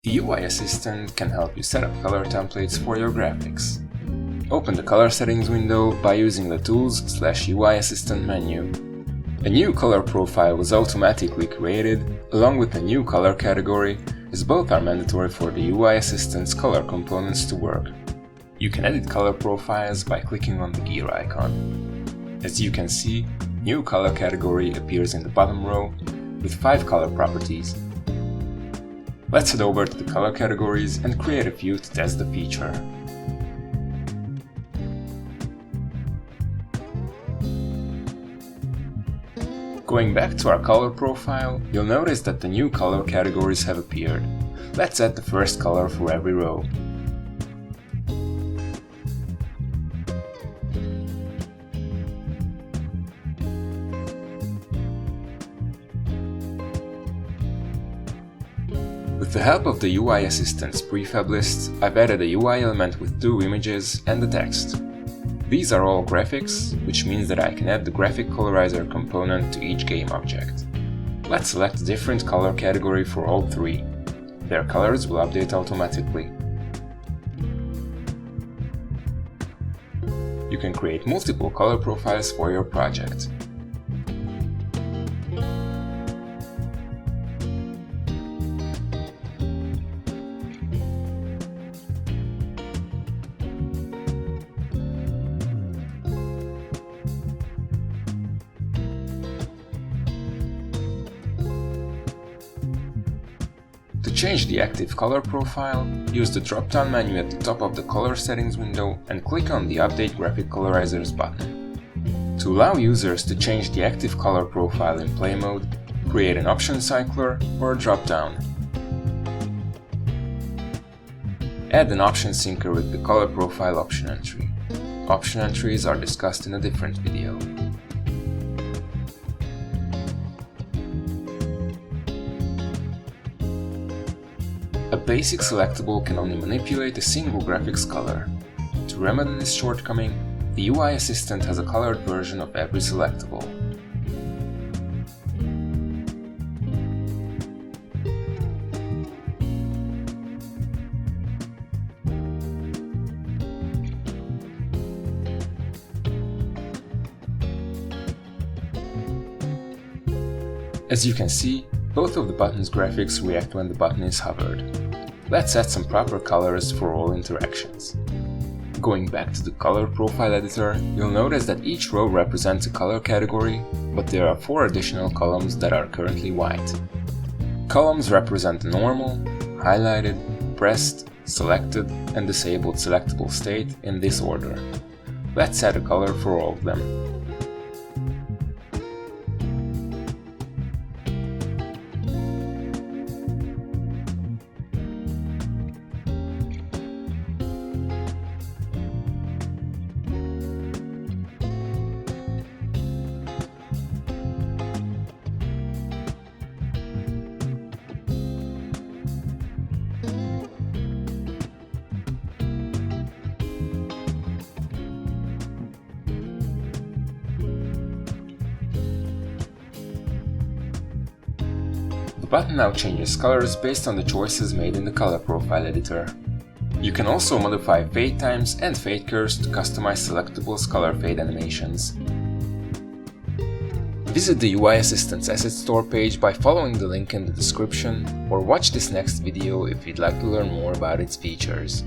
The UI assistant can help you set up color templates for your graphics. Open the color settings window by using the Tools/UI Assistant menu. A new color profile was automatically created, along with a new color category, as both are mandatory for the UI assistant's color components to work. You can edit color profiles by clicking on the gear icon. As you can see, new color category appears in the bottom row with 5 color properties. Let's head over to the color categories and create a few to test the feature. Going back to our color profile, you'll notice that the new color categories have appeared. Let's add the first color for every row. With the help of the UI Assistant's prefab list, I've added a UI element with 2 images and the text. These are all graphics, which means that I can add the graphic colorizer component to each game object. Let's select a different color category for all 3. Their colors will update automatically. You can create multiple color profiles for your project. To change the active color profile, use the drop-down menu at the top of the color settings window and click on the Update Graphic Colorizers button. To allow users to change the active color profile in play mode, create an option cycler or a drop-down. Add an option syncer with the color profile option entry. Option entries are discussed in a different video. A basic selectable can only manipulate a single graphics color. To remedy this shortcoming, the UI assistant has a colored version of every selectable. As you can see, both of the button's graphics react when the button is hovered. Let's add some proper colors for all interactions. Going back to the color profile editor, you'll notice that each row represents a color category, but there are 4 additional columns that are currently white. Columns represent the normal, highlighted, pressed, selected, and disabled selectable state in this order. Let's add a color for all of them. The button now changes colors based on the choices made in the color profile editor. You can also modify fade times and fade curves to customize selectables' color fade animations. Visit the UI Assistant's Asset Store page by following the link in the description, or watch this next video if you'd like to learn more about its features.